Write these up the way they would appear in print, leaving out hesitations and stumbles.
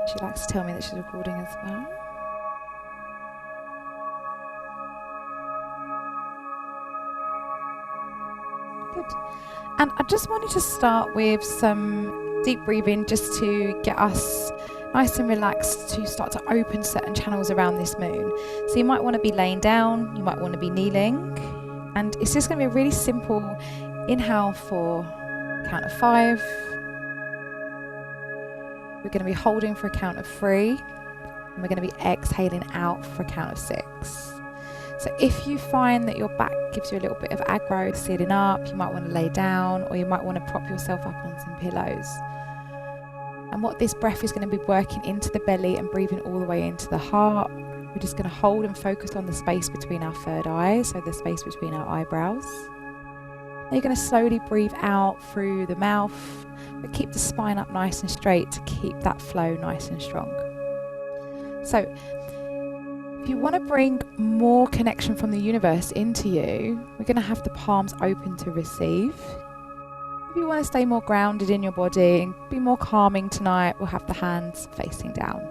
She likes to tell me that she's recording as well. Good. And I just wanted to start with some deep breathing just to get us nice and relaxed to start to open certain channels around this moon. So you might want to be laying down, you might want to be kneeling, and it's just going to be a really simple inhale for count of 5. We're going to be holding for a count of 3, and we're going to be exhaling out for a count of 6. So if you find that your back gives you a little bit of aggro sitting up, you might want to lay down, or you might want to prop yourself up on some pillows. And what this breath is going to be working into the belly and breathing all the way into the heart. We're just going to hold and focus on the space between our third eye, so the space between our eyebrows. Then you're going to slowly breathe out through the mouth, but keep the spine up nice and straight to keep that flow nice and strong. So if you want to bring more connection from the universe into you, we're going to have the palms open to receive. If you want to stay more grounded in your body and be more calming tonight, we'll have the hands facing down.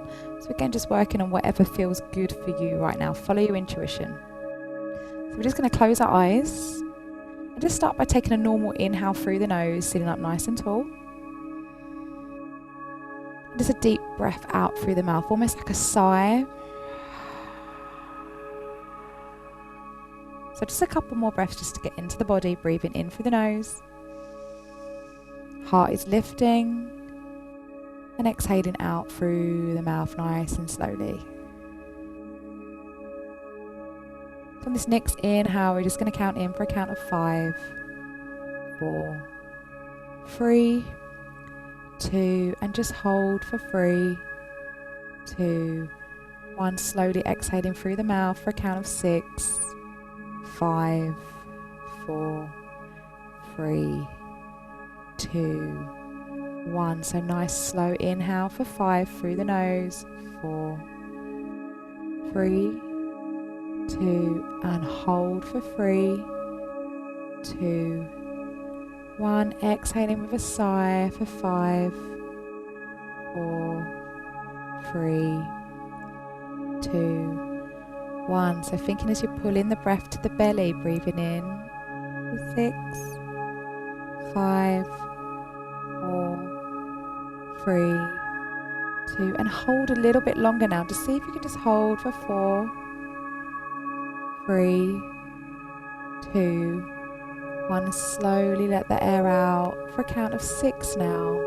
So again, just working on whatever feels good for you right now. Follow your intuition. So we're just going to close our eyes and just start by taking a normal inhale through the nose, sitting up nice and tall. And just a deep breath out through the mouth, almost like a sigh. So just a couple more breaths just to get into the body, breathing in through the nose. Heart is lifting, and exhaling out through the mouth nice and slowly. On this next inhale, we're just going to count in for a count of 5, 4, 3, 2, and just hold for 3, 2, 1. Slowly exhaling through the mouth for a count of 6, 5, 4, 3, 2, 1. So nice slow inhale for 5 through the nose. 4, 3, 2, and hold for 3, 2, 1. Exhaling with a sigh for 5, 4, 3, 2, 1. So thinking as you pull in the breath to the belly, breathing in for 6, 5, 4, 3, 2, and hold a little bit longer now. Just see if you can just hold for 4, 3, 2, 1. Slowly let the air out for a count of 6 now.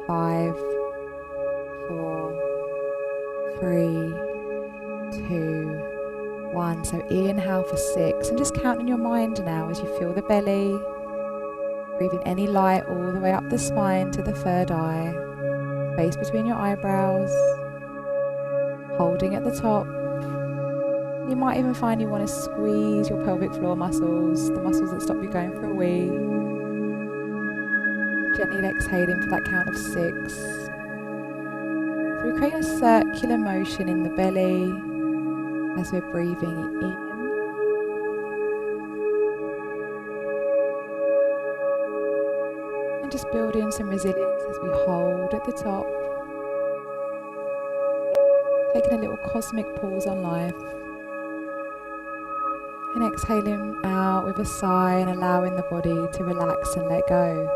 5, 4, 3, 2, 1. So inhale for 6, and just count in your mind now as you feel the belly. Breathing any light all the way up the spine to the third eye. Space between your eyebrows. Holding at the top. You might even find you want to squeeze your pelvic floor muscles, the muscles that stop you going for a wee. Gently exhaling for that count of 6. So we create a circular motion in the belly as we're breathing in. And just build in some resilience as we hold at the top. Taking a little cosmic pause on life. And exhaling out with a sigh and allowing the body to relax and let go.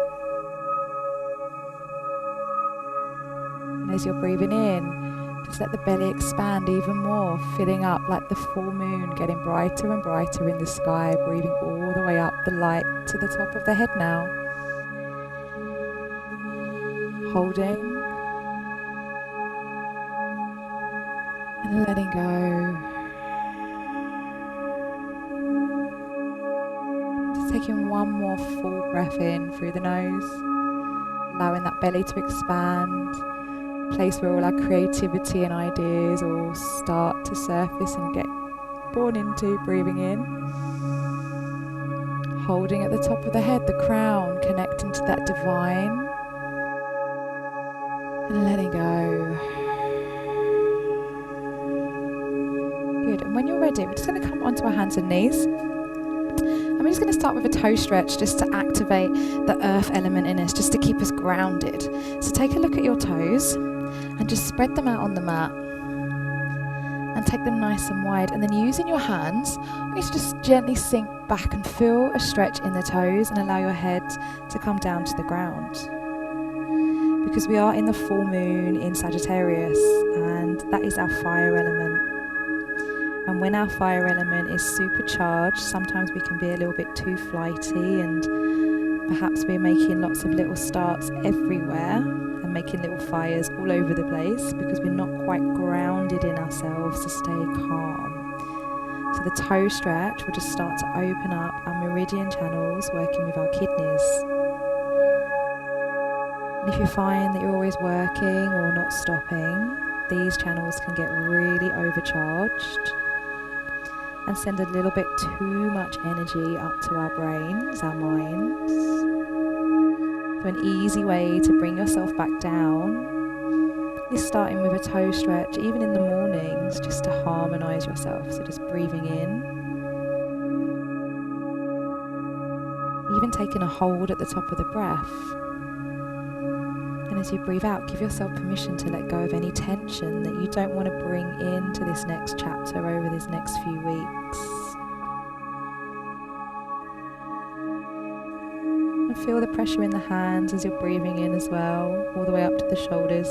And as you're breathing in, just let the belly expand even more, filling up like the full moon, getting brighter and brighter in the sky, breathing all the way up the light to the top of the head now. Holding and letting go. Just taking one more full breath in through the nose, allowing that belly to expand, a place where all our creativity and ideas all start to surface and get born into, breathing in. Holding at the top of the head, the crown, connecting to that divine. And letting go. Good. And when you're ready, we're just going to come onto our hands and knees. And we're just going to start with a toe stretch just to activate the earth element in us, just to keep us grounded. So take a look at your toes. And just spread them out on the mat. And take them nice and wide. And then using your hands, I want you to just gently sink back and feel a stretch in the toes and allow your head to come down to the ground. Because we are in the full moon in Sagittarius, and that is our fire element. And when our fire element is supercharged, sometimes we can be a little bit too flighty, and perhaps we're making lots of little starts everywhere and making little fires all over the place because we're not quite grounded in ourselves to stay calm. So the toe stretch will just start to open up our meridian channels, working with our kidneys. And if you find that you're always working or not stopping, these channels can get really overcharged and send a little bit too much energy up to our brains, our minds. So an easy way to bring yourself back down is starting with a toe stretch, even in the mornings, just to harmonise yourself. So just breathing in. Even taking a hold at the top of the breath. And as you breathe out, give yourself permission to let go of any tension that you don't want to bring into this next chapter over this next few weeks. And feel the pressure in the hands as you're breathing in as well, all the way up to the shoulders.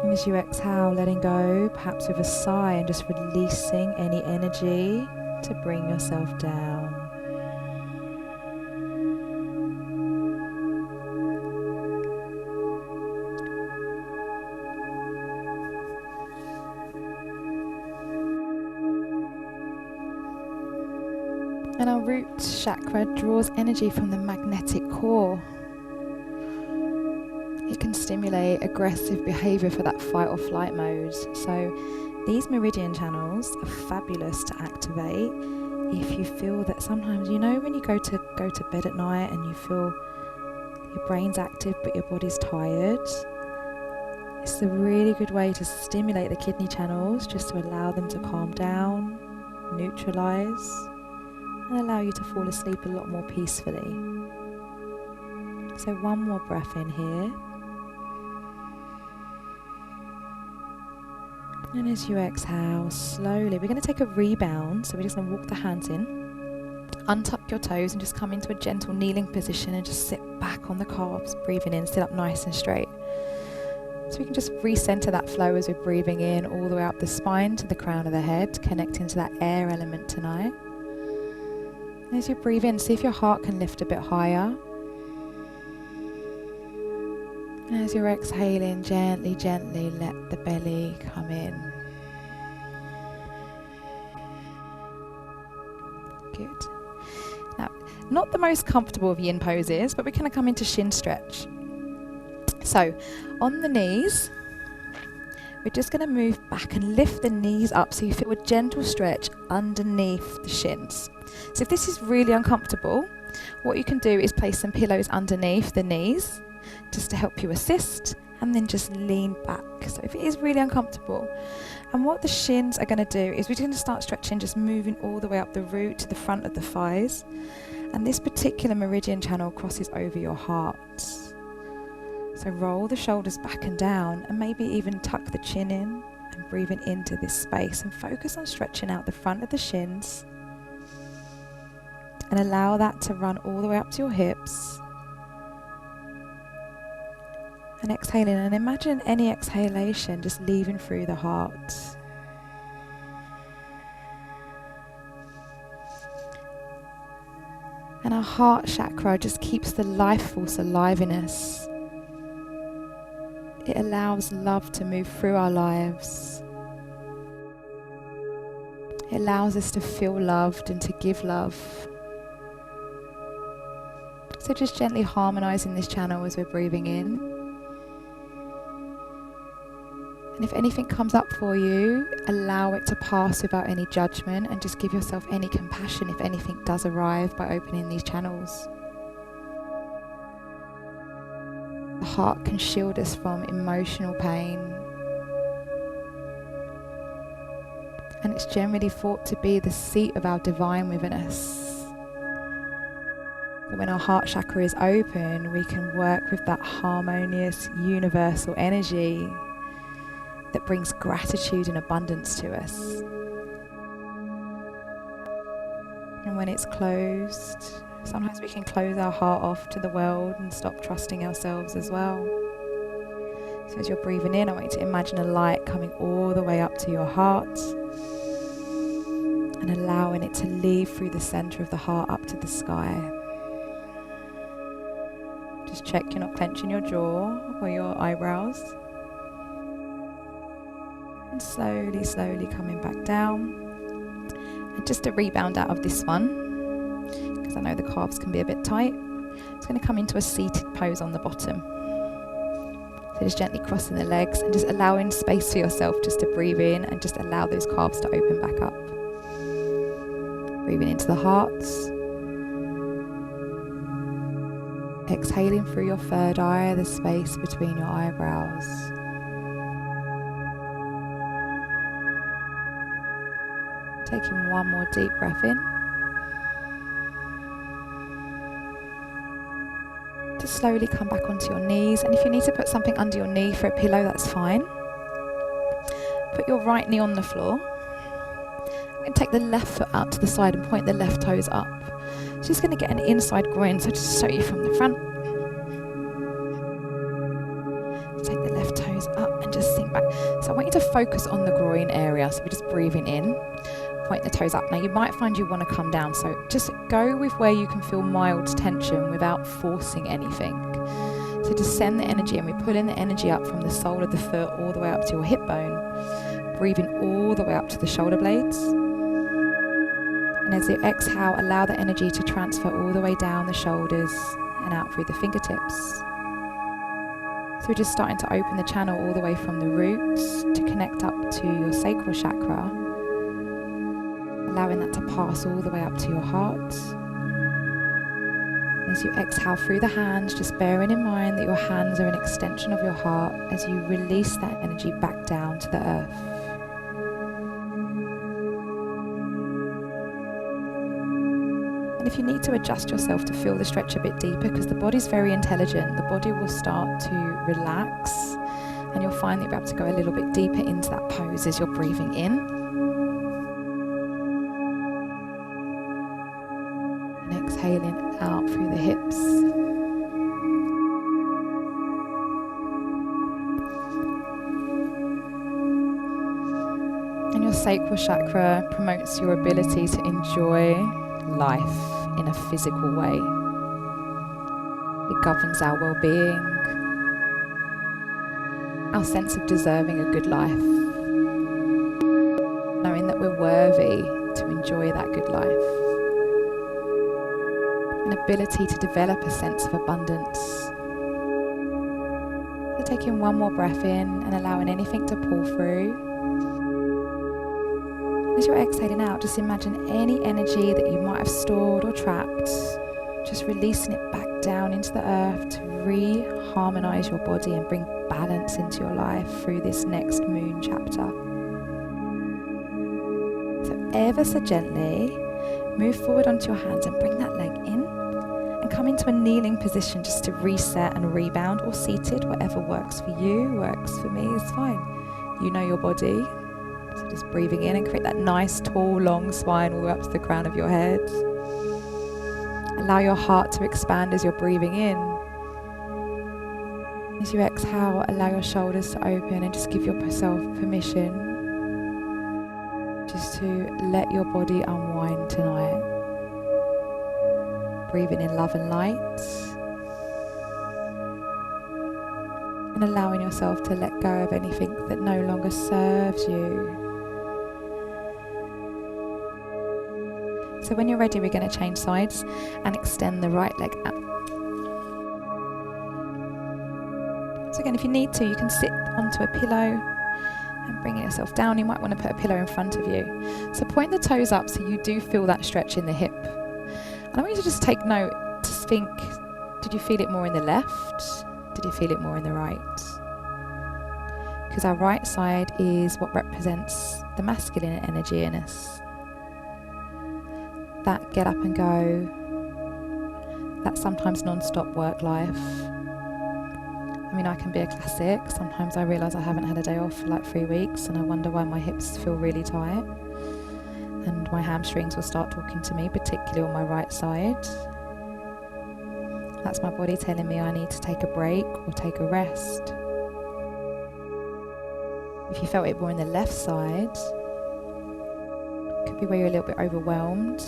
And as you exhale, letting go, perhaps with a sigh, and just releasing any energy to bring yourself down. And our root chakra draws energy from the magnetic core. It can stimulate aggressive behaviour for that fight or flight mode. So these meridian channels are fabulous to activate if you feel that sometimes, you know, when you go to bed at night and you feel your brain's active but your body's tired. It's a really good way to stimulate the kidney channels, just to allow them to calm down, neutralise, and allow you to fall asleep a lot more peacefully. So one more breath in here. And as you exhale, slowly, we're going to take a rebound. So we're just going to walk the hands in, untuck your toes and just come into a gentle kneeling position and just sit back on the calves, breathing in, sit up nice and straight. So we can just recenter that flow as we're breathing in all the way up the spine to the crown of the head, connecting to that air element tonight. As you breathe in, see if your heart can lift a bit higher. And as you're exhaling, gently, gently let the belly come in. Good. Now, not the most comfortable of yin poses, but we're going to come into Shin Stretch. So, on the knees, we're just going to move back and lift the knees up so you feel a gentle stretch underneath the shins. So if this is really uncomfortable, what you can do is place some pillows underneath the knees just to help you assist, and then just lean back. So if it is really uncomfortable, and what the shins are going to do is we're going to start stretching, just moving all the way up the root to the front of the thighs, and this particular meridian channel crosses over your heart. So roll the shoulders back and down, and maybe even tuck the chin in and breathing into this space, and focus on stretching out the front of the shins and allow that to run all the way up to your hips. And exhaling, and imagine any exhalation just leaving through the heart. And our heart chakra just keeps the life force alive in us. It allows love to move through our lives. It allows us to feel loved and to give love. So just gently harmonizing this channel as we're breathing in. And if anything comes up for you, allow it to pass without any judgment, and just give yourself any compassion if anything does arrive by opening these channels. The heart can shield us from emotional pain, and it's generally thought to be the seat of our divine within us. But when our heart chakra is open, we can work with that harmonious universal energy that brings gratitude and abundance to us. And when it's closed, sometimes we can close our heart off to the world and stop trusting ourselves as well. So as you're breathing in, I want you to imagine a light coming all the way up to your heart and allowing it to leave through the center of the heart up to the sky. Just check you're not clenching your jaw or your eyebrows. And slowly, slowly coming back down. And just to rebound out of this one, because I know the calves can be a bit tight, it's going to come into a seated pose on the bottom. So just gently crossing the legs and just allowing space for yourself just to breathe in and just allow those calves to open back up. Breathing into the heart. Exhaling through your third eye, the space between your eyebrows. Taking one more deep breath in. Just slowly come back onto your knees, and if you need to put something under your knee for a pillow, that's fine. Put your right knee on the floor. And take the left foot out to the side and point the left toes up. So just going to get an inside groin, so just show you from the front. Take the left toes up and just sink back. So I want you to focus on the groin area, so we're just breathing in. Point the toes up. Now you might find you want to come down, so just go with where you can feel mild tension without forcing anything. So just send the energy, and we pull in the energy up from the sole of the foot all the way up to your hip bone, breathing all the way up to the shoulder blades. And as you exhale, allow the energy to transfer all the way down the shoulders and out through the fingertips. So we're just starting to open the channel all the way from the roots to connect up to your sacral chakra, allowing that to pass all the way up to your heart. As you exhale through the hands, just bearing in mind that your hands are an extension of your heart as you release that energy back down to the earth. And if you need to adjust yourself to feel the stretch a bit deeper, because the body's very intelligent, the body will start to relax, and you'll find that you'll be able to go a little bit deeper into that pose as you're breathing in. Exhaling out through the hips. And your sacral chakra promotes your ability to enjoy life in a physical way. It governs our well-being, our sense of deserving a good life, knowing that we're worthy to enjoy that good life. An ability to develop a sense of abundance. So taking one more breath in and allowing anything to pull through. As you're exhaling out, just imagine any energy that you might have stored or trapped, just releasing it back down into the earth to re-harmonise your body and bring balance into your life through this next moon chapter. So ever so gently, move forward onto your hands and bring that leg in and come into a kneeling position just to reset and rebound, or seated, whatever works for you, works for me, is fine. You know your body. So just breathing in and create that nice, tall, long spine all the way up to the crown of your head. Allow your heart to expand as you're breathing in. As you exhale, allow your shoulders to open and just give yourself permission just to let your body unwind tonight. Breathing in love and light. And allowing yourself to let go of anything that no longer serves you. So when you're ready, we're going to change sides and extend the right leg out. So again, if you need to, you can sit onto a pillow and bring yourself down. You might want to put a pillow in front of you. So point the toes up so you do feel that stretch in the hip. And I want you to just take note, to think, did you feel it more in the left? Did you feel it more in the right? Because our right side is what represents the masculine energy in us. That get up and go, that that sometimes non-stop work life. I mean, I can be a classic. Sometimes I realise I haven't had a day off for like 3 weeks and I wonder why my hips feel really tight. And my hamstrings will start talking to me, particularly on my right side. That's my body telling me I need to take a break or take a rest. If you felt it more on the left side, it could be where you're a little bit overwhelmed.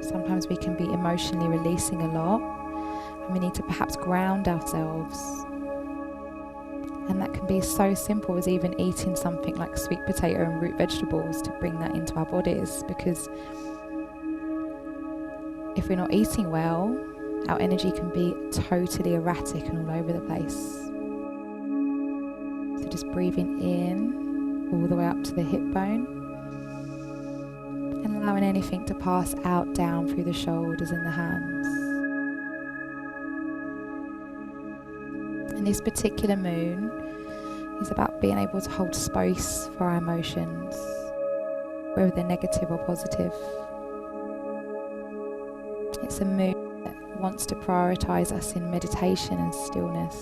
Sometimes we can be emotionally releasing a lot and we need to perhaps ground ourselves. And that can be so simple as even eating something like sweet potato and root vegetables to bring that into our bodies, because if we're not eating well, our energy can be totally erratic and all over the place. So just breathing in all the way up to the hip bone and allowing anything to pass out down through the shoulders and the hands. And this particular moon is about being able to hold space for our emotions, whether they're negative or positive. It's a moon that wants to prioritize us in meditation and stillness.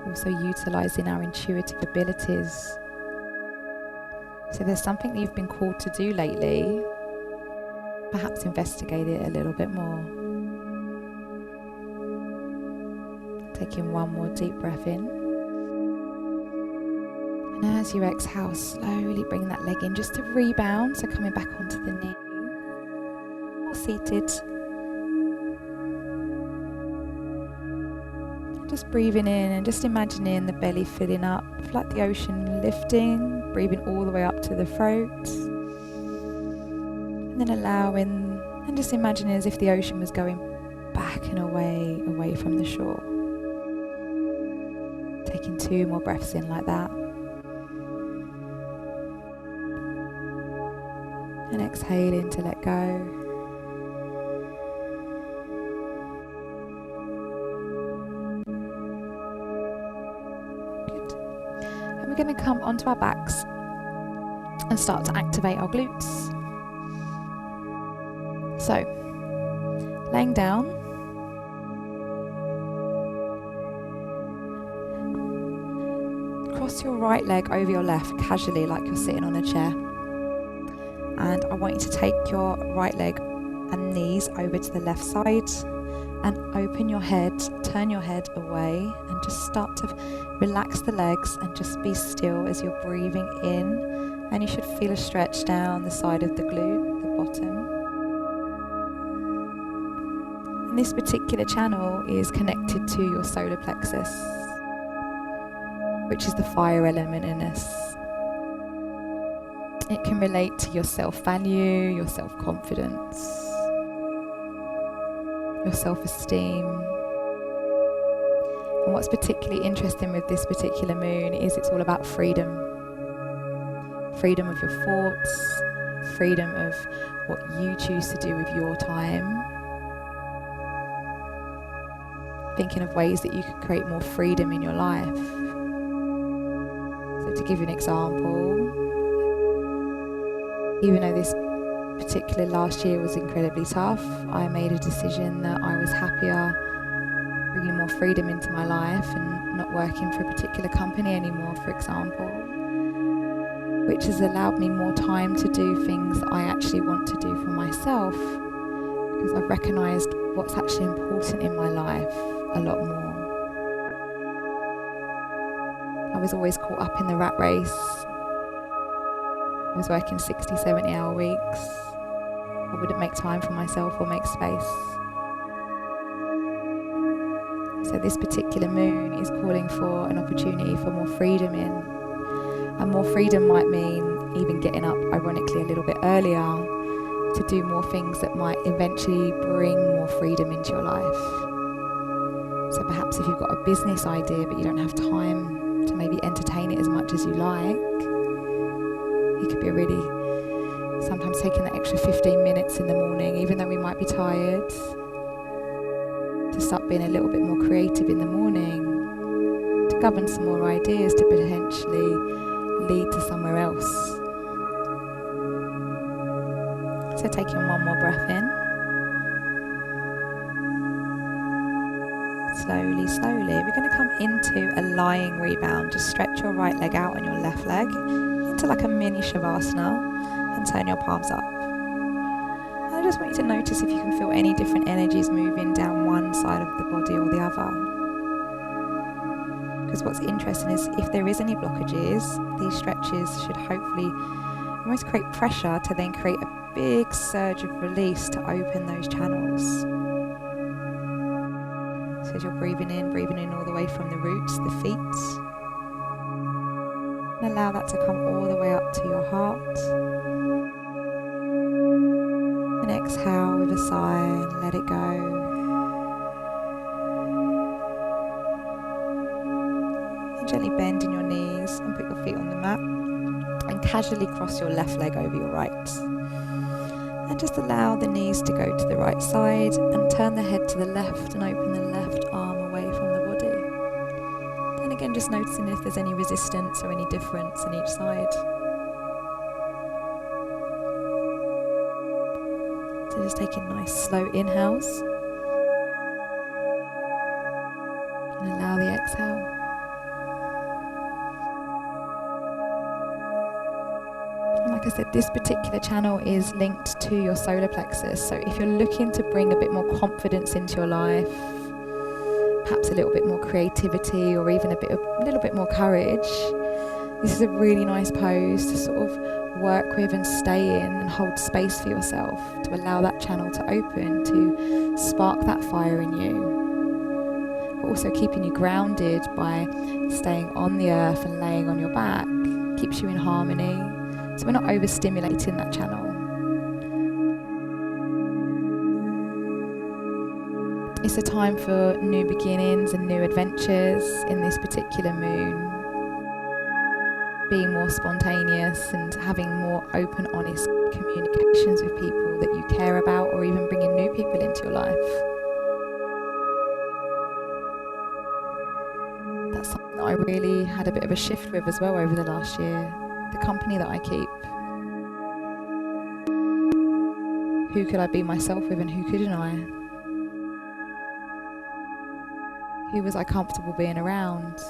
Also utilizing our intuitive abilities. So if there's something that you've been called to do lately, perhaps investigate it a little bit more. Taking one more deep breath in. And as you exhale, slowly bring that leg in just to rebound. So coming back onto the knee. Or seated. Just breathing in and just imagining the belly filling up, like the ocean lifting. Breathing all the way up to the throat. And then allowing, and just imagining as if the ocean was going back and away from the shore. Taking 2 more breaths in like that. And exhaling to let go. Good. And we're going to come onto our backs and start to activate our glutes. So, laying down. Cross your right leg over your left casually, like you're sitting on a chair. And I want you to take your right leg and knees over to the left side and open your head, turn your head away and just start to relax the legs and just be still as you're breathing in. And you should feel a stretch down the side of the glute, the bottom. And this particular channel is connected to your solar plexus, which is the fire element in us. It can relate to your self-value, your self-confidence, your self-esteem. And what's particularly interesting with this particular moon is it's all about freedom. Freedom of your thoughts, freedom of what you choose to do with your time. Thinking of ways that you could create more freedom in your life. To give you an example, even though this particular last year was incredibly tough, I made a decision that I was happier bringing more freedom into my life and not working for a particular company anymore, for example, which has allowed me more time to do things that I actually want to do for myself, because I've recognised what's actually important in my life a lot more. I was always caught up in the rat race. I was working 60, 70-hour weeks. I wouldn't make time for myself or make space. So this particular moon is calling for an opportunity for more freedom in. And more freedom might mean even getting up, ironically, a little bit earlier to do more things that might eventually bring more freedom into your life. So perhaps if you've got a business idea but you don't have time to maybe entertain it as much as you like, it could be really, sometimes taking that extra 15 minutes in the morning, even though we might be tired, to start being a little bit more creative in the morning, to govern some more ideas to potentially lead to somewhere else. So taking one more breath in. Slowly, slowly, we're going to come into a lying rebound. Just stretch your right leg out on your left leg into like a mini shavasana and turn your palms up. And I just want you to notice if you can feel any different energies moving down one side of the body or the other. Because what's interesting is if there is any blockages, these stretches should hopefully almost create pressure to then create a big surge of release to open those channels. So as you're breathing in all the way from the roots, the feet. And allow that to come all the way up to your heart. And exhale with a sigh and let it go. And gently bend in your knees and put your feet on the mat. And casually cross your left leg over your right. And just allow the knees to go to the right side and turn the head to the left and open the left arm away from the body. And again, just noticing if there's any resistance or any difference in each side. So just taking nice slow inhales. And allow the exhale. Like I said, this particular channel is linked to your solar plexus. So if you're looking to bring a bit more confidence into your life, perhaps a little bit more creativity or even a little bit more courage, this is a really nice pose to sort of work with and stay in and hold space for yourself, to allow that channel to open, to spark that fire in you, but also keeping you grounded by staying on the earth and laying on your back, keeps you in harmony. So we're not overstimulating that channel. It's a time for new beginnings and new adventures in this particular moon. Being more spontaneous and having more open, honest communications with people that you care about, or even bringing new people into your life. That's something that I really had a bit of a shift with as well over the last year. The company that I keep. Who could I be myself with and who couldn't I? Who was I comfortable being around?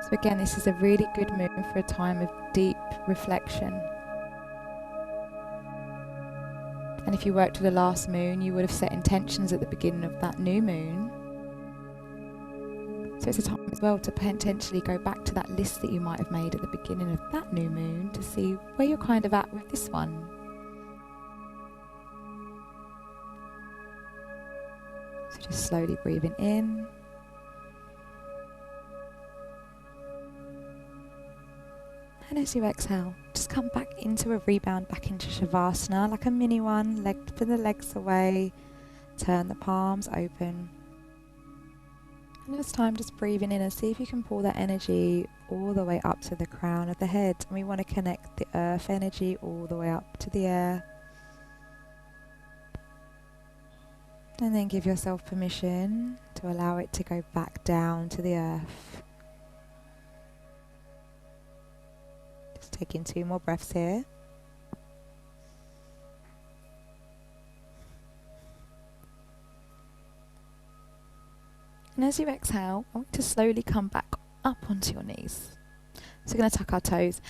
So again, this is a really good moon for a time of deep reflection. And if you worked with the last moon, you would have set intentions at the beginning of that new moon. So it's a time as well to potentially go back to that list that you might have made at the beginning of that new moon to see where you're kind of at with this one. So just slowly breathing in. And as you exhale, just come back into a rebound, back into Shavasana, like a mini one, for the legs away, turn the palms open. And this time just breathing in and see if you can pull that energy all the way up to the crown of the head. And we want to connect the earth energy all the way up to the air. And then give yourself permission to allow it to go back down to the earth. Just taking 2 more breaths here. And as you exhale, I want you to slowly come back up onto your knees. So we're going to tuck our toes.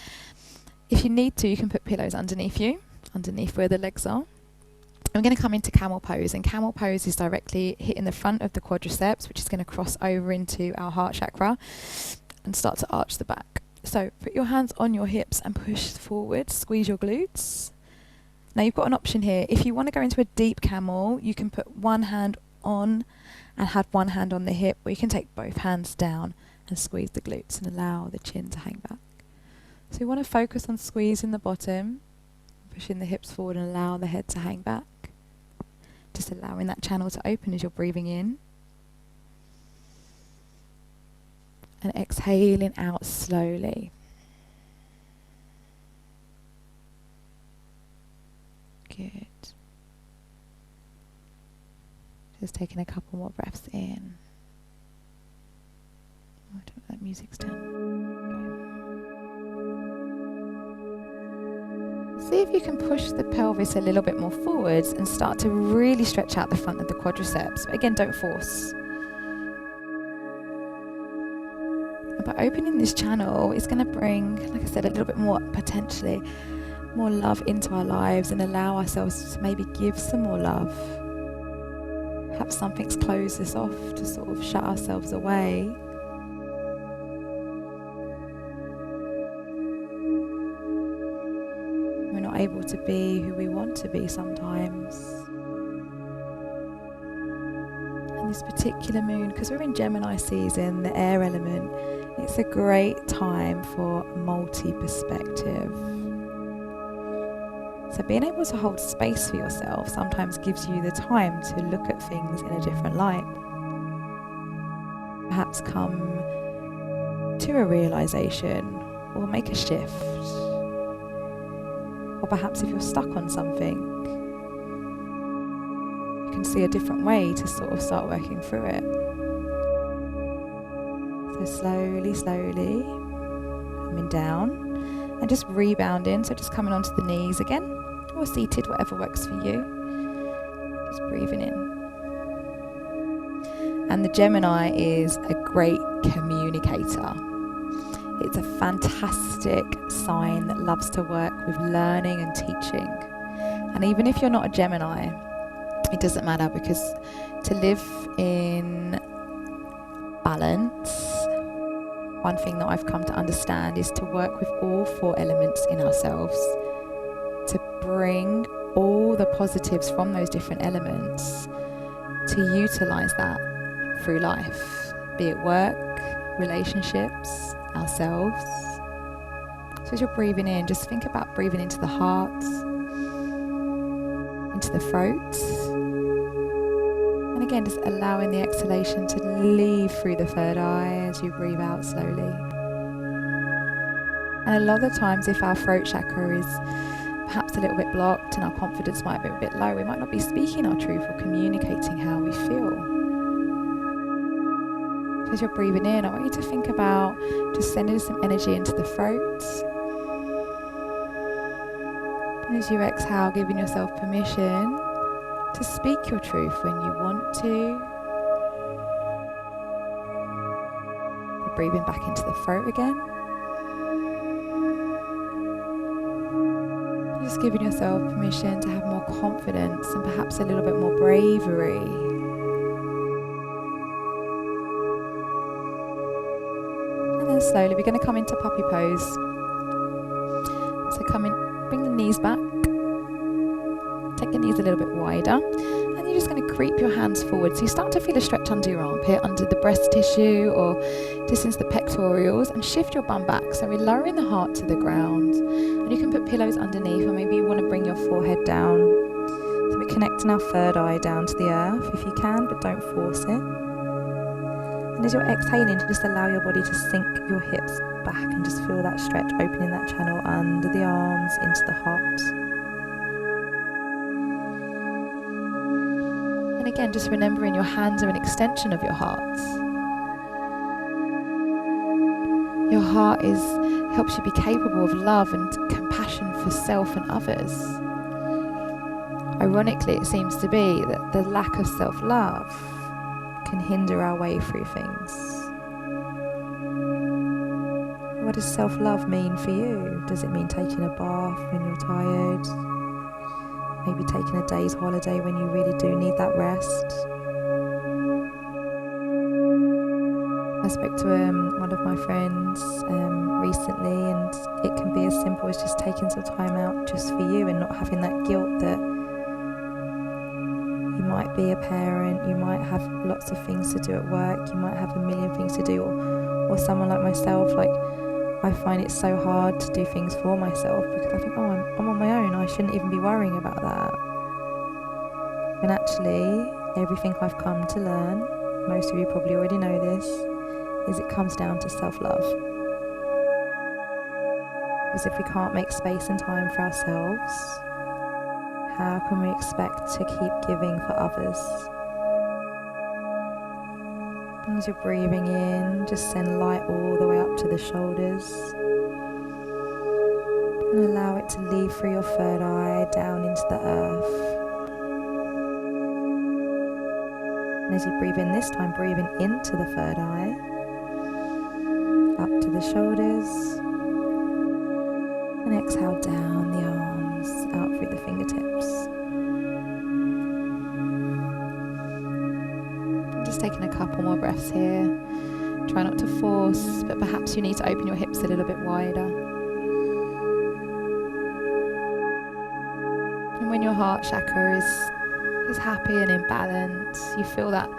If you need to, you can put pillows underneath you, underneath where the legs are. And we're going to come into Camel Pose. And Camel Pose is directly hitting the front of the quadriceps, which is going to cross over into our heart chakra and start to arch the back. So put your hands on your hips and push forward, squeeze your glutes. Now you've got an option here. If you want to go into a deep camel, you can put one hand on and have one hand on the hip, or you can take both hands down and squeeze the glutes and allow the chin to hang back. So we want to focus on squeezing the bottom, pushing the hips forward and allow the head to hang back. Just allowing that channel to open as you're breathing in. And exhaling out slowly. Good. Just taking a couple more breaths in. Oh, I don't know what that music's done. See if you can push the pelvis a little bit more forwards and start to really stretch out the front of the quadriceps. But again, don't force. And by opening this channel, it's going to bring, like I said, a little bit more, potentially, more love into our lives and allow ourselves to maybe give some more love. Perhaps something's closed us off to sort of shut ourselves away. We're not able to be who we want to be sometimes. And this particular moon, because we're in Gemini season, the air element, it's a great time for multi-perspective. So being able to hold space for yourself sometimes gives you the time to look at things in a different light. Perhaps come to a realization or make a shift. Or perhaps if you're stuck on something, you can see a different way to sort of start working through it. So slowly, slowly coming down and just rebounding. So just coming onto the knees again, or seated, whatever works for you. Just breathing in. And the Gemini is a great communicator. It's a fantastic sign that loves to work with learning and teaching. And even if you're not a Gemini, it doesn't matter, because to live in balance, one thing that I've come to understand is to work with all four elements in ourselves, to bring all the positives from those different elements, to utilize that through life, be it work, relationships, ourselves. So as you're breathing in, just think about breathing into the heart, into the throat, and again just allowing the exhalation to leave through the third eye as you breathe out slowly. And a lot of the times, if our throat chakra is perhaps a little bit blocked and our confidence might be a bit low, we might not be speaking our truth or communicating how we feel. As you're breathing in, I want you to think about just sending some energy into the throat. And as you exhale, giving yourself permission to speak your truth when you want to. Breathing back into the throat again. Just giving yourself permission to have more confidence and perhaps a little bit more bravery. Slowly we're going to come into puppy pose. So come in, bring the knees back, take the knees a little bit wider, and you're just going to creep your hands forward. So you start to feel a stretch under your armpit, under the breast tissue, or just into the pectorals, and shift your bum back. So we're lowering the heart to the ground, and you can put pillows underneath, or maybe you want to bring your forehead down. So we're connecting our third eye down to the earth if you can, but don't force it. And as you're exhaling, just allow your body to sink your hips back and just feel that stretch, opening that channel under the arms, into the heart. And again, just remembering your hands are an extension of your heart. Your heart helps you be capable of love and compassion for self and others. Ironically, it seems to be that the lack of self-love can hinder our way through things. What does self-love mean for you? Does it mean taking a bath when you're tired? Maybe taking a day's holiday when you really do need that rest? I spoke to one of my friends recently, and it can be as simple as just taking some time out just for you and not having that guilt that you might be a parent, you might have lots of things to do at work, you might have a million things to do, or someone like myself, like I find it so hard to do things for myself because I think, oh, I'm on my own, I shouldn't even be worrying about that. And actually, everything I've come to learn, most of you probably already know this, is it comes down to self-love. Because if we can't make space and time for ourselves, how can we expect to keep giving for others? As you're breathing in, just send light all the way up to the shoulders. And And allow it to leave through your third eye down into the earth. And as you breathe in this time, breathing into the third eye, up to the shoulders, and exhale down the arms, out through the fingertips. Just taking a couple more breaths here. Try not to force, but perhaps you need to open your hips a little bit wider. And when your heart chakra is happy and in balance, you feel that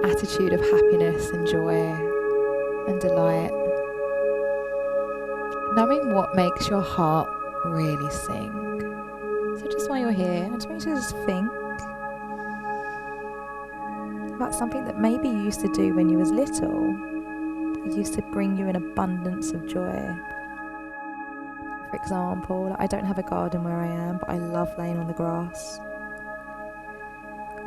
attitude of happiness and joy and delight. Knowing what makes your heart really sing. So just while you're here, I just want you to just think about something that maybe you used to do when you was little. It used to bring you an abundance of joy. For example, I don't have a garden where I am, but I love laying on the grass.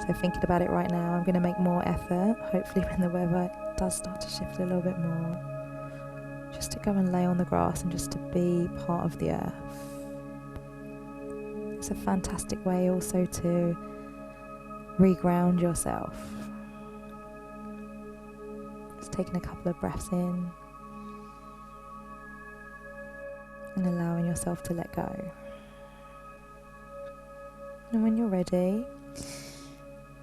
So thinking about it right now, I'm going to make more effort, hopefully when the weather does start to shift a little bit more, just to go and lay on the grass and just to be part of the earth. It's a fantastic way also to reground yourself. Just taking a couple of breaths in and allowing yourself to let go. And when you're ready,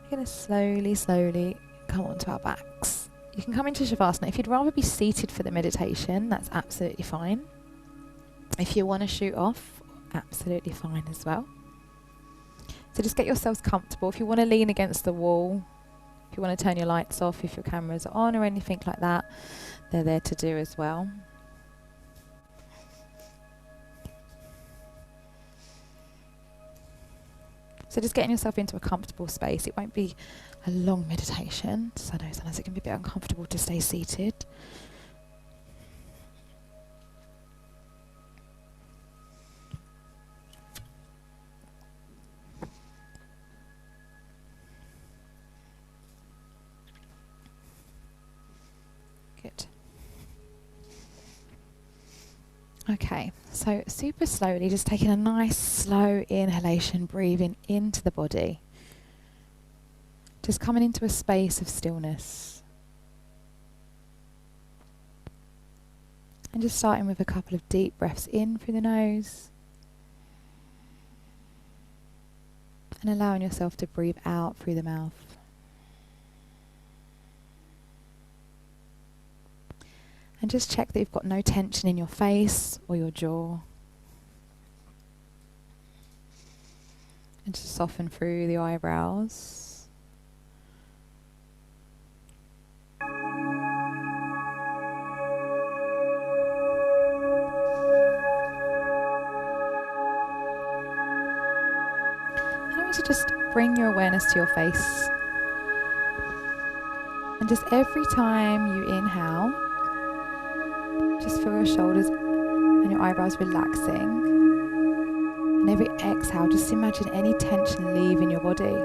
we're going to slowly come onto our backs. You can come into Shavasana. If you'd rather be seated for the meditation, that's absolutely fine. If you want to shoot off, absolutely fine as well. So just get yourselves comfortable. If you want to lean against the wall, if you want to turn your lights off, if your cameras are on or anything like that, they're there to do as well. So just getting yourself into a comfortable space. It won't be a long meditation, so I know sometimes it can be a bit uncomfortable to stay seated. Good. Okay, so super slowly, just taking a nice slow inhalation, breathing into the body. Just coming into a space of stillness. And just starting with a couple of deep breaths in through the nose. And allowing yourself to breathe out through the mouth. And just check that you've got no tension in your face or your jaw. And just soften through the eyebrows. And I want you to just bring your awareness to your face. And just every time you inhale, just feel your shoulders and your eyebrows relaxing. And every exhale, just imagine any tension leaving your body.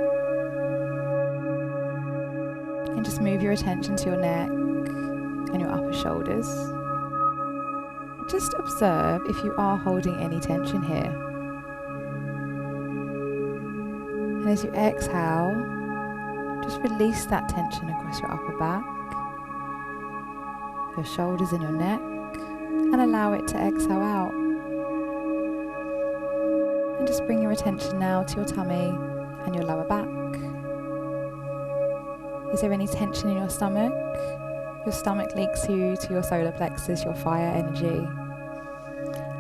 And just move your attention to your neck and your upper shoulders. Just observe if you are holding any tension here. And as you exhale, just release that tension across your upper back, your shoulders and your neck. And allow it to exhale out. And just bring your attention now to your tummy and your lower back. Is there any tension in your stomach? Your stomach links you to your solar plexus, your fire energy.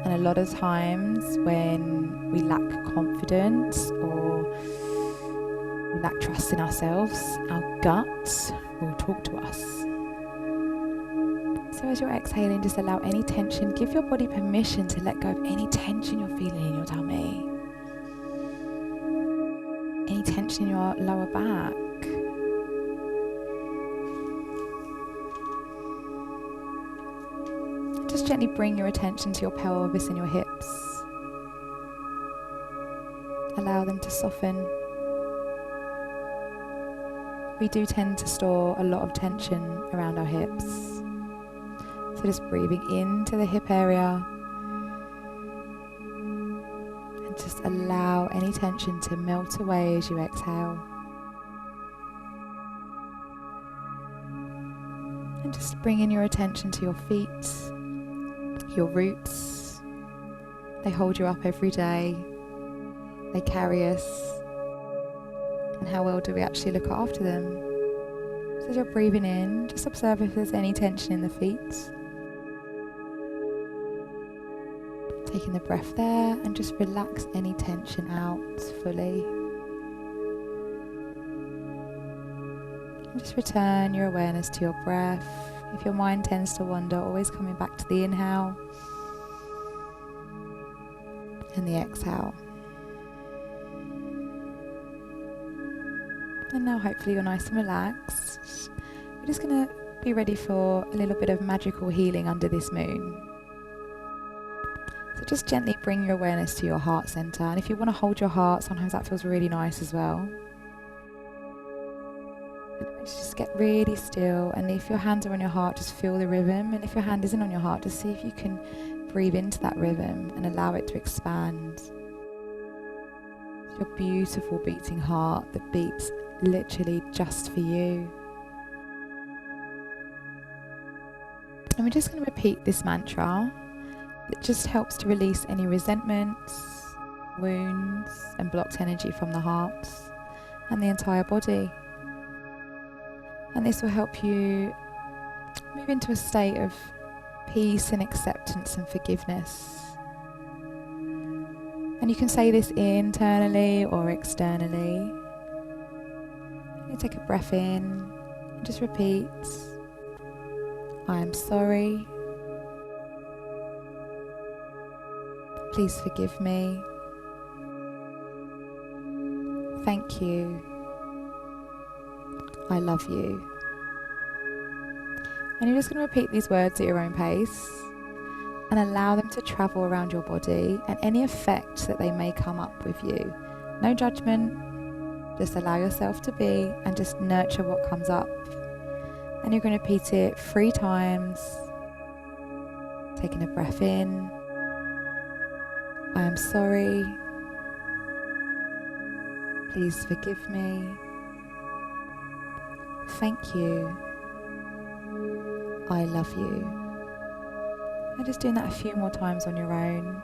And a lot of times when we lack confidence or we lack trust in ourselves, our gut will talk to us. So as you're exhaling, just allow any tension, give your body permission to let go of any tension you're feeling in your tummy. Any tension in your lower back. Just gently bring your attention to your pelvis and your hips. Allow them to soften. We do tend to store a lot of tension around our hips. So just breathing into the hip area just allow any tension to melt away as you exhale. And just bringing your attention to your feet, your roots. They hold you up every day. They carry us. And how well do we actually look after them? So as you're breathing in, just observe if there's any tension in the feet. Taking the breath there and just relax any tension out fully. And just return your awareness to your breath. If your mind tends to wander, always coming back to the inhale and the exhale. And now hopefully you're nice and relaxed. We're just going to be ready for a little bit of magical healing under this moon. So just gently bring your awareness to your heart center. And if you want to hold your heart, sometimes that feels really nice as well. And just get really still. And if your hands are on your heart, just feel the rhythm. And if your hand isn't on your heart, just see if you can breathe into that rhythm and allow it to expand. It's your beautiful beating heart that beats literally just for you. And we're just going to repeat this mantra. It just helps to release any resentments, wounds and blocked energy from the heart and the entire body. And this will help you move into a state of peace and acceptance and forgiveness. And you can say this internally or externally. You take a breath in and just repeat, I am sorry. Please forgive me. Thank you. I love you. And you're just going to repeat these words at your own pace and allow them to travel around your body and any effect that they may come up with you. No judgment. Just allow yourself to be and just nurture what comes up. And you're going to repeat it 3 times. Taking a breath in. I am sorry. Please forgive me. Thank you. I love you. And just doing that a few more times on your own.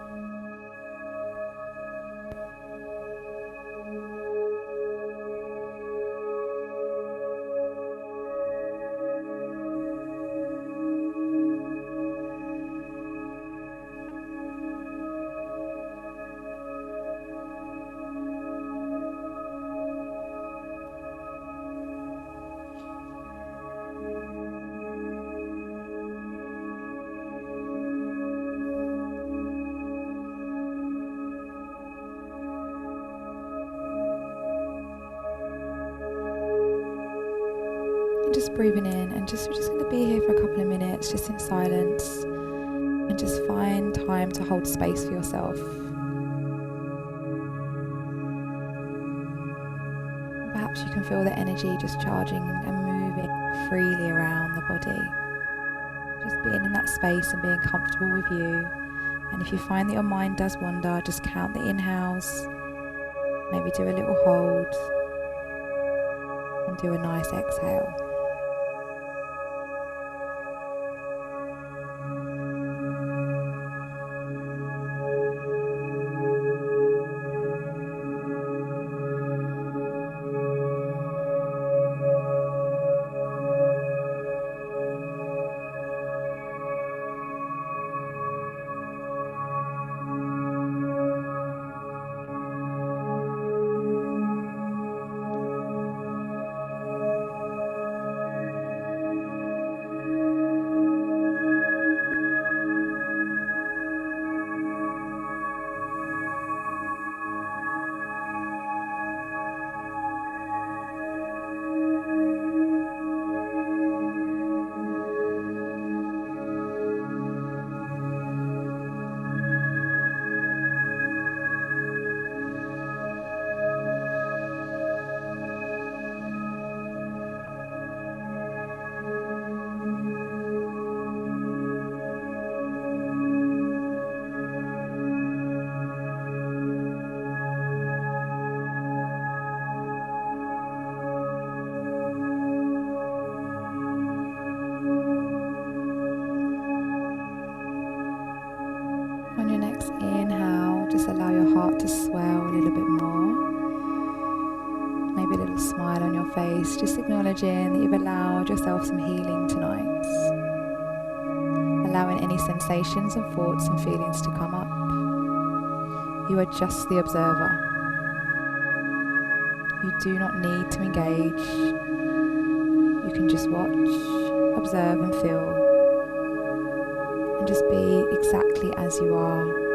Just breathing in and we're just going to be here for a couple of minutes just in silence and just find time to hold space for yourself. Perhaps you can feel the energy just charging and moving freely around the body. Just being in that space and being comfortable with you. And if you find that your mind does wander, just count the inhales, maybe do a little hold and do a nice exhale. face, just acknowledging that you've allowed yourself some healing tonight. Allowing any sensations and thoughts and feelings to come up. You are just the observer. You do not need to engage. You can just watch, observe and feel, and just be exactly as you are.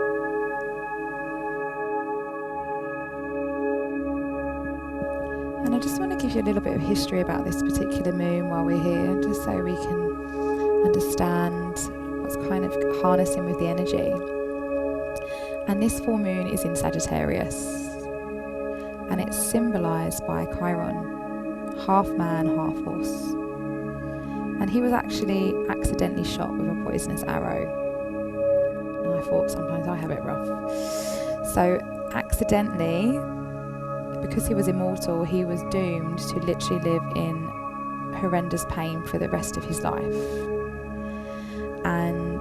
And I just want to give you a little bit of history about this particular moon while we're here, just so we can understand what's kind of harnessing with the energy. And this full moon is in Sagittarius, and it's symbolised by Chiron, half man, half horse. And he was actually accidentally shot with a poisonous arrow. And I thought, sometimes I have it rough. So accidentally, because he was immortal, he was doomed to literally live in horrendous pain for the rest of his life. And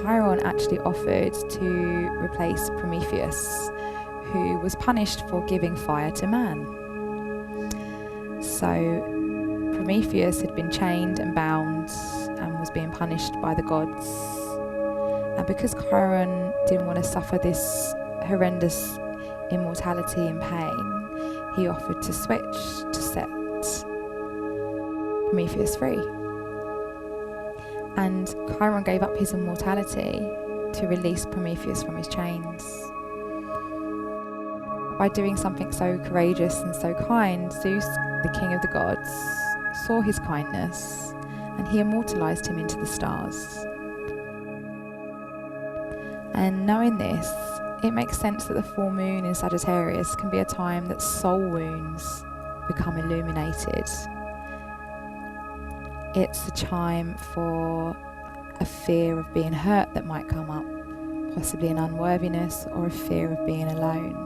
Chiron actually offered to replace Prometheus, who was punished for giving fire to man. So Prometheus had been chained and bound and was being punished by the gods. And because Chiron didn't want to suffer this horrendous immortality and pain, he offered to switch to set Prometheus free. And Chiron gave up his immortality to release Prometheus from his chains. By doing something so courageous and so kind, Zeus, the king of the gods, saw his kindness and he immortalized him into the stars. And knowing this, it makes sense that the full moon in Sagittarius can be a time that soul wounds become illuminated. It's a time for a fear of being hurt that might come up, possibly an unworthiness or a fear of being alone.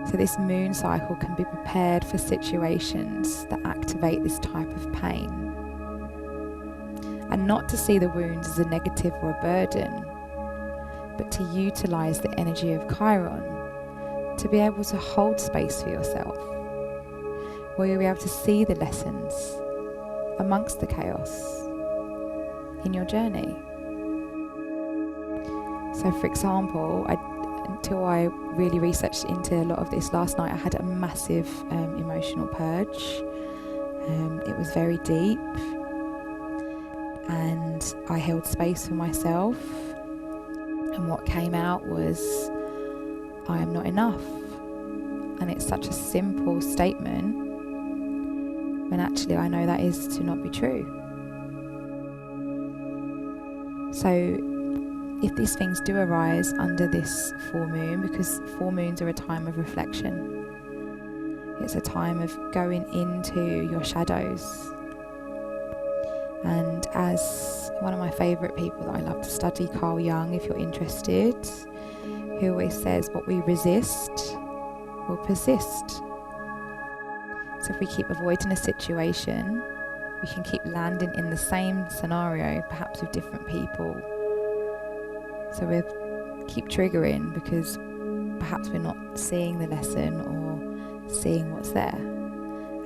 So this moon cycle can be prepared for situations that activate this type of pain. And not to see the wounds as a negative or a burden, but to utilise the energy of Chiron to be able to hold space for yourself, where you'll be able to see the lessons amongst the chaos in your journey. So for example, until I really researched into a lot of this last night, I had a massive emotional purge. It was very deep, and I held space for myself, and what came out was, I am not enough. And it's such a simple statement, when actually I know that is to not be true. So if these things do arise under this full moon, because full moons are a time of reflection, it's a time of going into your shadows. And as one of my favourite people that I love to study, Carl Jung, if you're interested, who always says what we resist will persist. So if we keep avoiding a situation, we can keep landing in the same scenario, perhaps with different people. So we keep triggering because perhaps we're not seeing the lesson or seeing what's there.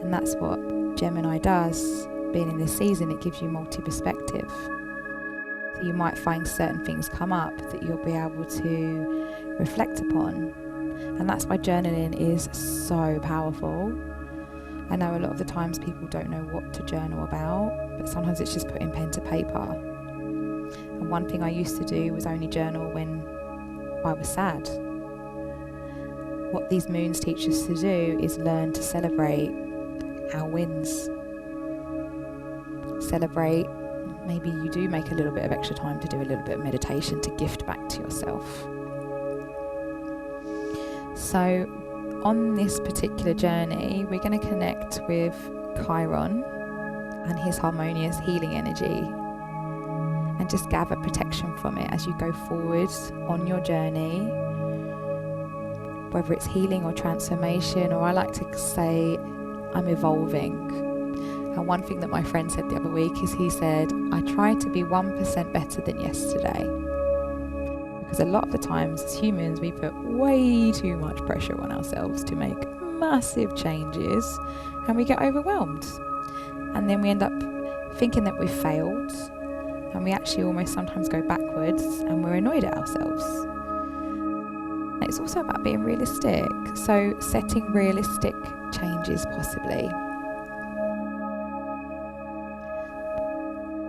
And that's what Gemini does. Being in this season, it gives you multi-perspective. So you might find certain things come up that you'll be able to reflect upon. And that's why journaling is so powerful. I know a lot of the times people don't know what to journal about, but sometimes it's just putting pen to paper. And one thing I used to do was only journal when I was sad. What these moons teach us to do is learn to celebrate our wins. Celebrate, maybe you do make a little bit of extra time to do a little bit of meditation to gift back to yourself. So on this particular journey, we're going to connect with Chiron and his harmonious healing energy, and just gather protection from it as you go forward on your journey, whether it's healing or transformation, or I like to say I'm evolving. And one thing that my friend said the other week is, he said, I try to be 1% better than yesterday. Because a lot of the times as humans, we put way too much pressure on ourselves to make massive changes and we get overwhelmed. And then we end up thinking that we've failed, and we actually almost sometimes go backwards and we're annoyed at ourselves. It's also about being realistic, so setting realistic changes possibly.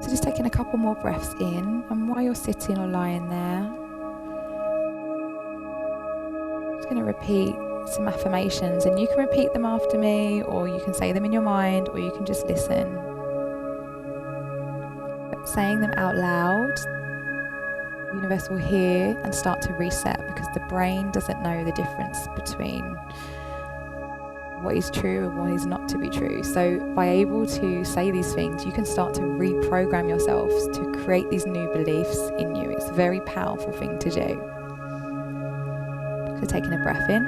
So just taking a couple more breaths in, and while you're sitting or lying there, I'm just going to repeat some affirmations, and you can repeat them after me, or you can say them in your mind, or you can just listen. But saying them out loud, the universe will hear and start to reset, because the brain doesn't know the difference between what is true and what is not to be true. So by able to say these things, you can start to reprogram yourself to create these new beliefs in you. It's a very powerful thing to do. So taking a breath in.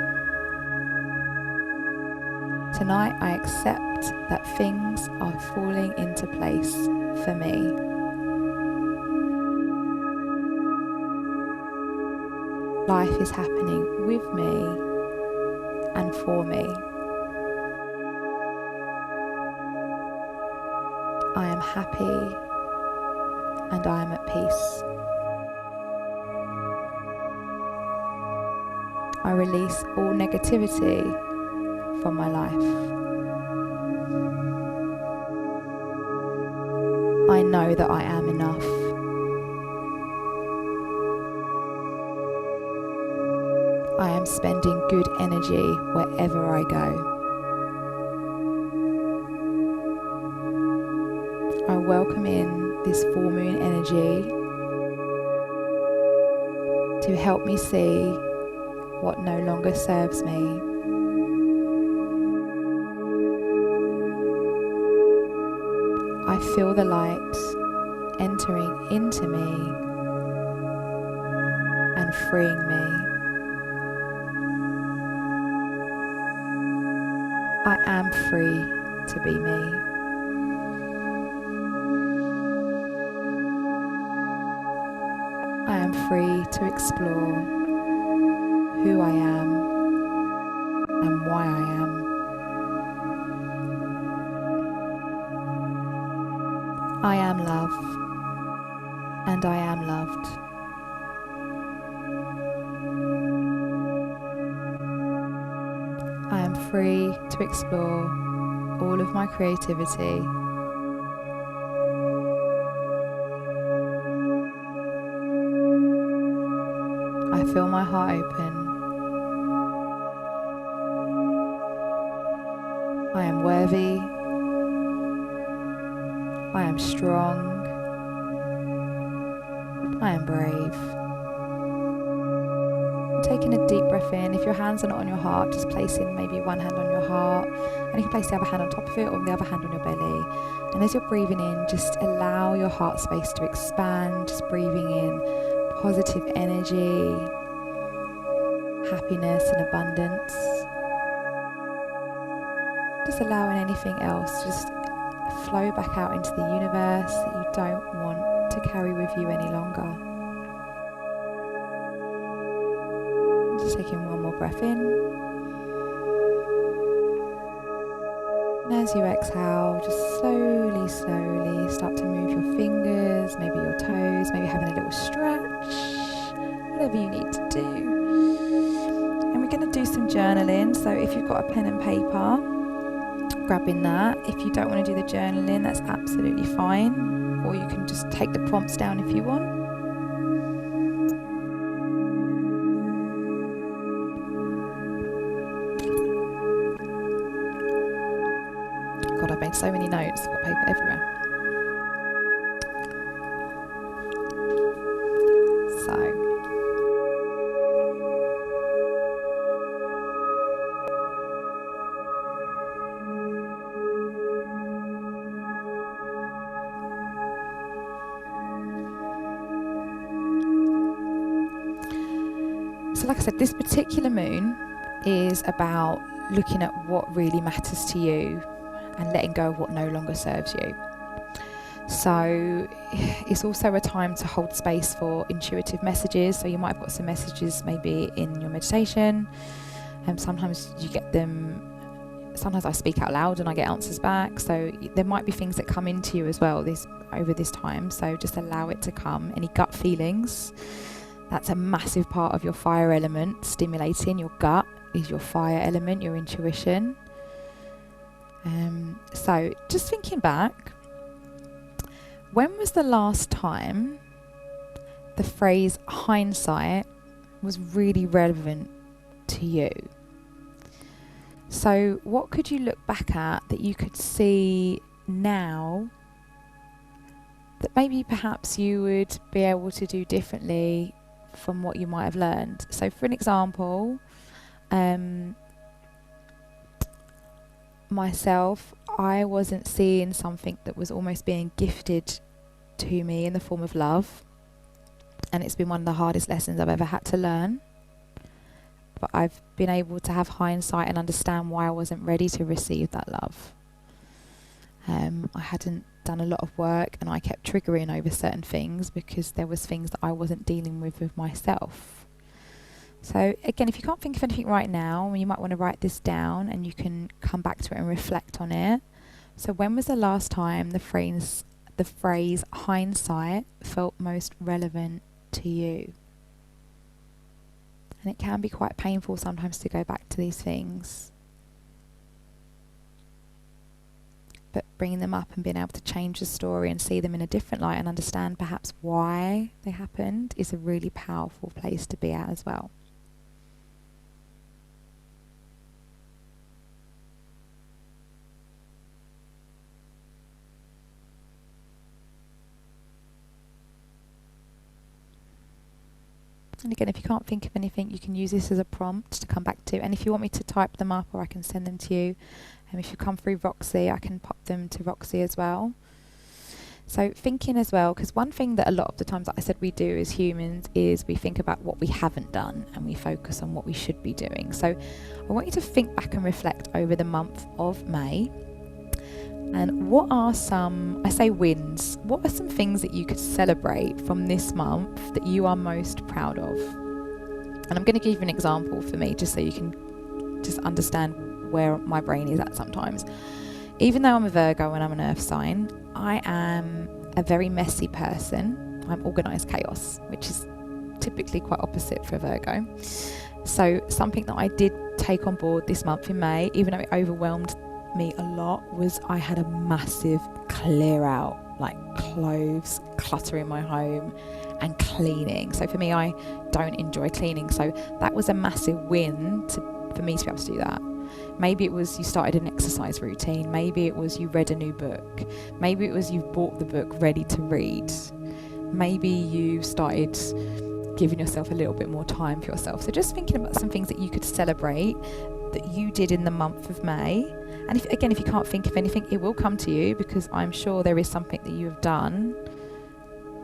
Tonight I accept that things are falling into place for me. Life is happening with me and for me. I am happy and I am at peace. I release all negativity from my life. I know that I am enough. I am spending good energy wherever I go. I welcome in this full moon energy to help me see what no longer serves me. I feel the light entering into me and freeing me. I am free to be me. I am free to explore who I am and why I am. I am love, and I am loved. I am free to explore all of my creativity. I feel my heart open. I am worthy. I am strong. I am brave. Taking a deep breath in. If your hands are not on your heart, just placing maybe one hand on your heart, and you can place the other hand on top of it, or the other hand on your belly. And as you're breathing in, just allow your heart space to expand, just breathing in positive energy, happiness and abundance. Just allowing anything else just flow back out into the universe that you don't want to carry with you any longer. Just taking one more breath in. And as you exhale, just slowly start to move your fingers, maybe your toes, maybe having a little stretch, whatever you need to do. And we're going to do some journaling. So if you've got a pen and paper, grabbing that. If you don't want to do the journaling, that's absolutely fine. Or you can just take the prompts down if you want. God, I've made so many notes. I've got paper everywhere. So like I said, this particular moon is about looking at what really matters to you and letting go of what no longer serves you. So it's also a time to hold space for intuitive messages. So you might have got some messages maybe in your meditation, Sometimes you get them, sometimes I speak out loud and I get answers back. So there might be things that come into you as well over this time. So just allow it to come. Any gut feelings, that's a massive part of your fire element. Stimulating your gut is your fire element, your intuition. So just thinking back, when was the last time the phrase hindsight was really relevant to you? So what could you look back at that you could see now that maybe perhaps you would be able to do differently from what you might have learned? So for an example, myself, I wasn't seeing something that was almost being gifted to me in the form of love, and it's been one of the hardest lessons I've ever had to learn. But I've been able to have hindsight and understand why I wasn't ready to receive that love. I hadn't done a lot of work, and I kept triggering over certain things because there was things that I wasn't dealing with myself. So again, if you can't think of anything right now, you might want to write this down and you can come back to it and reflect on it. So when was the last time the phrase hindsight felt most relevant to you? And it can be quite painful sometimes to go back to these things. But bringing them up and being able to change the story and see them in a different light and understand perhaps why they happened is a really powerful place to be at as well. And again, if you can't think of anything, you can use this as a prompt to come back to. And if you want me to type them up, or I can send them to you. And if you come through Roxy, I can pop them to Roxy as well. So thinking as well, because one thing that a lot of the times, like I said, we do as humans is we think about what we haven't done and we focus on what we should be doing. So I want you to think back and reflect over the month of May. And what are some, I say wins, what are some things that you could celebrate from this month that you are most proud of? And I'm going to give you an example for me, just so you can just understand where my brain is at sometimes. Even though I'm a Virgo and I'm an earth sign, I am a very messy person. I'm organised chaos, which is typically quite opposite for a Virgo. So something that I did take on board this month in May, even though it overwhelmed me a lot, was I had a massive clear out, like clothes, clutter in my home and cleaning. So for me, I don't enjoy cleaning, so that was a massive win for me to be able to do that. Maybe it was you started an exercise routine, maybe it was you read a new book, maybe it was you bought the book ready to read, maybe you started giving yourself a little bit more time for yourself. So just thinking about some things that you could celebrate that you did in the month of May. And if you can't think of anything, it will come to you, because I'm sure there is something that you have done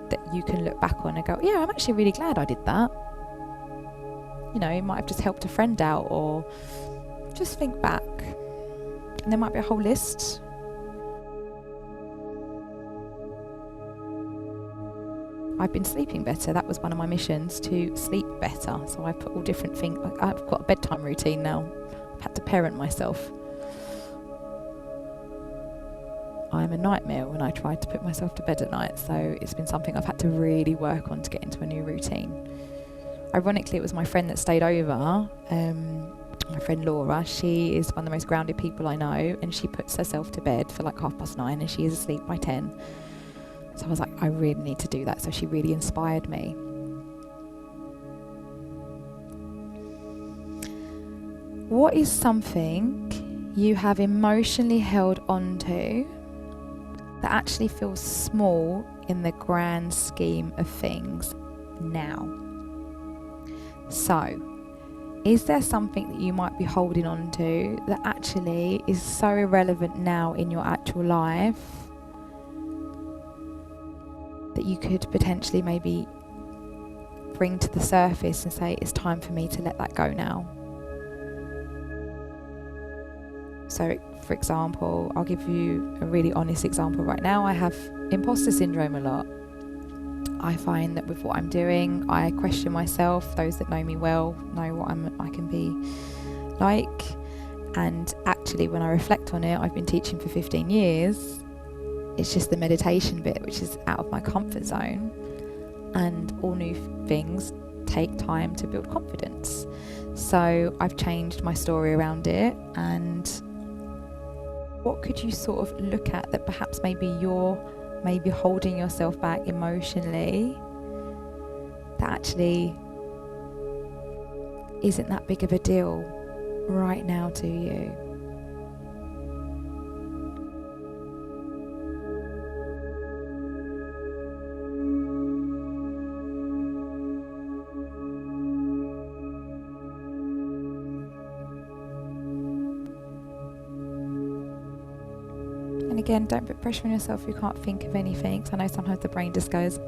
that you can look back on and go, yeah, I'm actually really glad I did that. You know, you might have just helped a friend out, or just think back. And there might be a whole list. I've been sleeping better. That was one of my missions, to sleep better. So I put all different things. I've got a bedtime routine now. I've had to parent myself. I'm a nightmare when I try to put myself to bed at night, so it's been something I've had to really work on to get into a new routine. Ironically, it was my friend that stayed over, my friend Laura. She is one of the most grounded people I know, and she puts herself to bed for like 9:30 and she is asleep by 10. So I was like, I really need to do that. So she really inspired me. What is something you have emotionally held on to that actually feels small in the grand scheme of things now? So, is there something that you might be holding on to that actually is so irrelevant now in your actual life that you could potentially maybe bring to the surface and say, it's time for me to let that go now? So, for example, I'll give you a really honest example right now. I have imposter syndrome a lot. I find that with what I'm doing, I question myself. Those that know me well know what I can be like. And actually, when I reflect on it, I've been teaching for 15 years. It's just the meditation bit, which is out of my comfort zone. And all new things take time to build confidence. So I've changed my story around it. And what could you sort of look at that perhaps maybe you're holding yourself back emotionally, that actually isn't that big of a deal right now to you? And again, don't put pressure on yourself if you can't think of anything. So I know sometimes the brain just goes,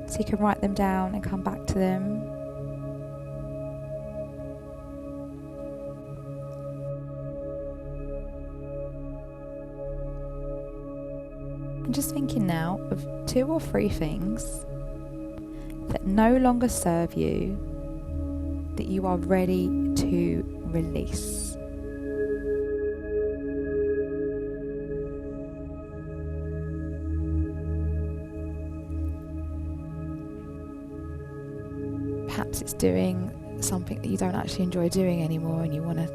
So you can write them down and come back to them. I'm just thinking now of 2 or 3 things that no longer serve you, that you are ready to release. Perhaps it's doing something that you don't actually enjoy doing anymore and you want to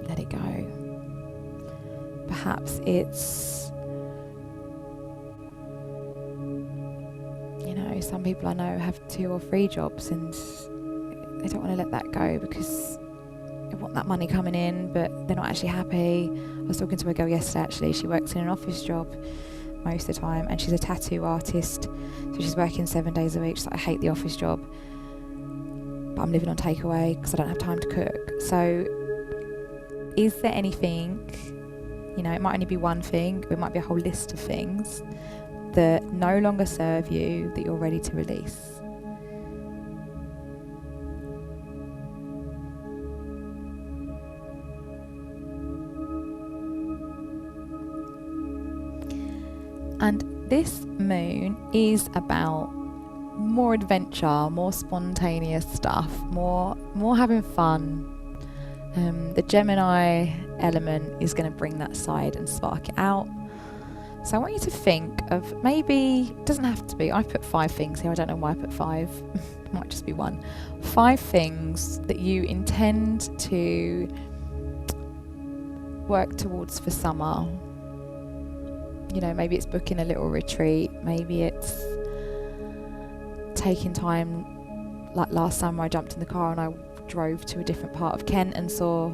let it go. Perhaps it's, some people I know have 2 or 3 jobs and they don't want to let that go because they want that money coming in, but they're not actually happy. I was talking to a girl yesterday actually. She works in an office job most of the time and she's a tattoo artist, so she's working 7 days a week. She's like, I hate the office job, but I'm living on takeaway because I don't have time to cook. So is there anything, it might only be one thing, it might be a whole list of things that no longer serve you, that you're ready to release? And this moon is about more adventure, more spontaneous stuff, more having fun. The Gemini element is going to bring that side and spark it out. So I want you to think of, maybe, it doesn't have to be, I've put 5 things here, I don't know why I put 5, it might just be 1. 5 things that you intend to work towards for summer. Maybe it's booking a little retreat, maybe it's taking time, like last summer I jumped in the car and I drove to a different part of Kent and saw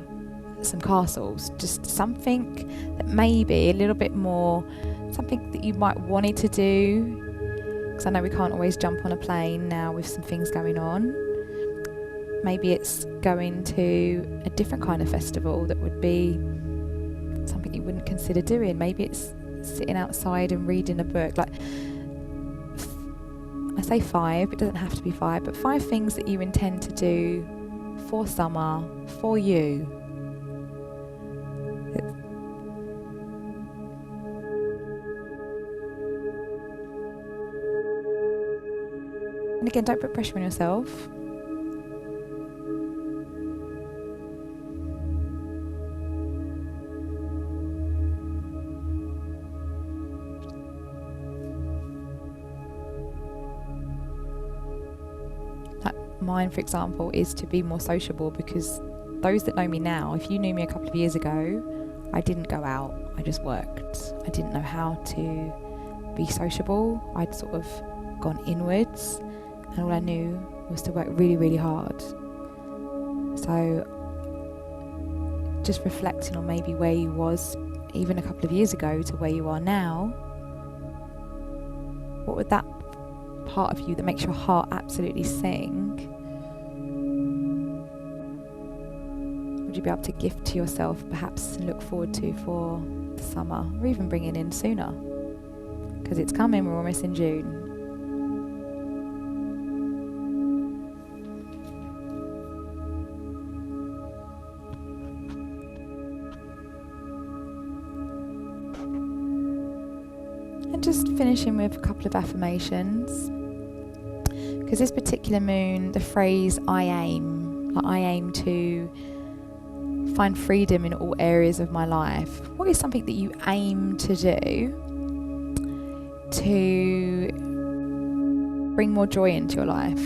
some castles. Just something that maybe a little bit more, something that you might wanted to do, because I know we can't always jump on a plane now with some things going on. Maybe it's going to a different kind of festival that would be something you wouldn't consider doing. Maybe it's sitting outside and reading a book. Like, I say 5, it doesn't have to be 5, but 5 things that you intend to do for summer, for you. And again, don't put pressure on yourself. Mine, for example, is to be more sociable, because those that know me now, if you knew me a couple of years ago, I didn't go out, I just worked. I didn't know how to be sociable. I'd sort of gone inwards and all I knew was to work really, really hard. So just reflecting on maybe where you was even a couple of years ago to where you are now, what would that part of you that makes your heart absolutely sing, would you be able to gift to yourself, perhaps look forward to for the summer, or even bring it in sooner? Because it's coming, we're almost in June. And just finishing with a couple of affirmations. Because this particular moon, the phrase I aim Like, I aim to find freedom in all areas of my life. What is something that you aim to do to bring more joy into your life?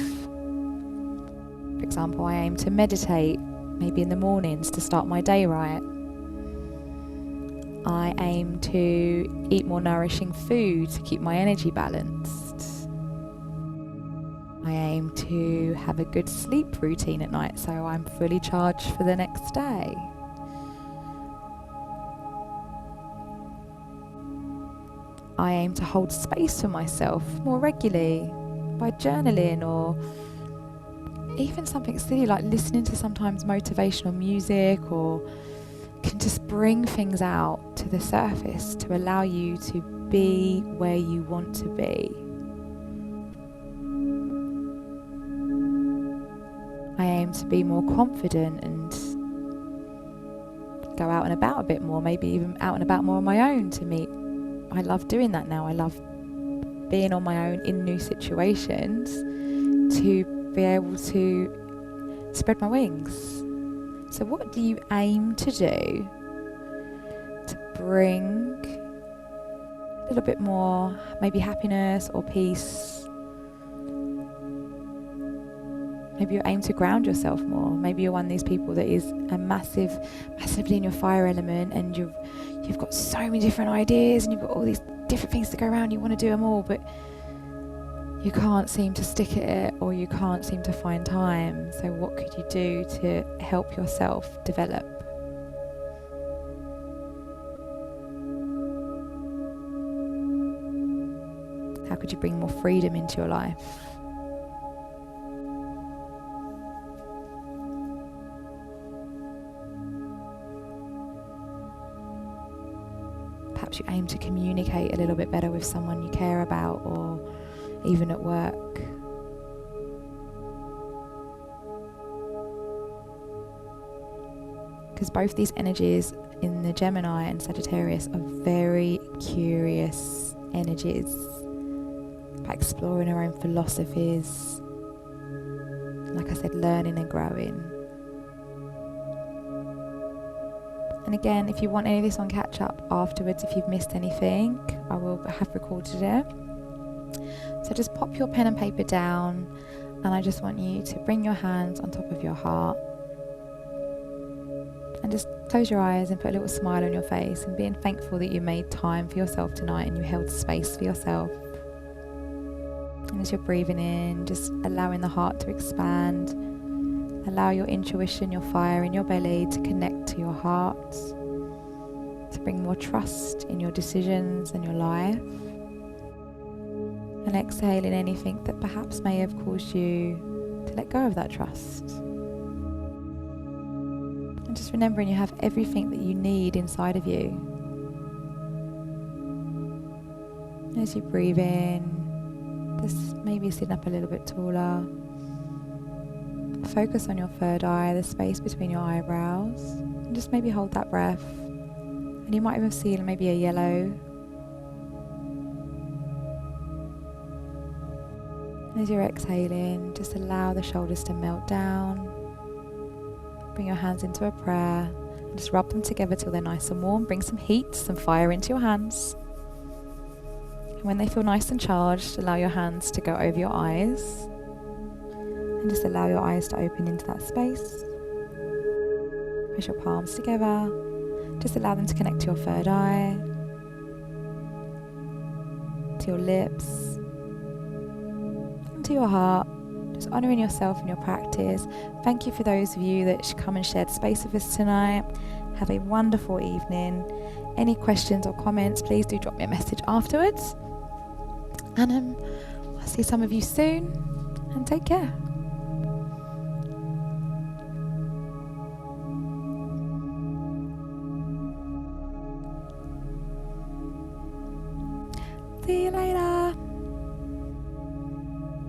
For example, I aim to meditate, maybe in the mornings, to start my day right. I aim to eat more nourishing food to keep my energy balanced. I aim to have a good sleep routine at night so I'm fully charged for the next day. I aim to hold space for myself more regularly by journaling, or even something silly like listening to sometimes motivational music, or can just bring things out to the surface to allow you to be where you want to be. I aim to be more confident and go out and about a bit more, maybe even out and about more on my own to meet. I love doing that now. I love being on my own in new situations to be able to spread my wings. So what do you aim to do to bring a little bit more, maybe happiness or peace? Maybe you aim to ground yourself more. Maybe you're one of these people that is massively in your fire element, and you've got so many different ideas and you've got all these different things to go around. You want to do them all, but you can't seem to stick at it, or you can't seem to find time. So what could you do to help yourself develop? How could you bring more freedom into your life? Perhaps you aim to communicate a little bit better with someone you care about, or even at work. Because both these energies in the Gemini and Sagittarius are very curious energies, about exploring our own philosophies, like I said, learning and growing. And again, if you want any of this on catch up afterwards, if you've missed anything, I will have recorded it. So just pop your pen and paper down, and I just want you to bring your hands on top of your heart and just close your eyes and put a little smile on your face, and being thankful that you made time for yourself tonight and you held space for yourself. And as you're breathing in, just allowing the heart to expand. Allow your intuition, your fire in your belly to connect to your heart, to bring more trust in your decisions and your life. And exhaling anything that perhaps may have caused you to let go of that trust. And just remembering you have everything that you need inside of you. As you breathe in, just maybe sitting up a little bit taller. Focus on your third eye, the space between your eyebrows, and just maybe hold that breath. And you might even feel maybe a yellow. And as you're exhaling, just allow the shoulders to melt down. Bring your hands into a prayer and just rub them together till they're nice and warm. Bring some heat, some fire into your hands. And when they feel nice and charged, allow your hands to go over your eyes. And just allow your eyes to open into that space. Press your palms together. Just allow them to connect to your third eye, to your lips, and to your heart. Just honouring yourself and your practice. Thank you for those of you that come and shared space with us tonight. Have a wonderful evening. Any questions or comments, please do drop me a message afterwards. And I'll see some of you soon, and take care.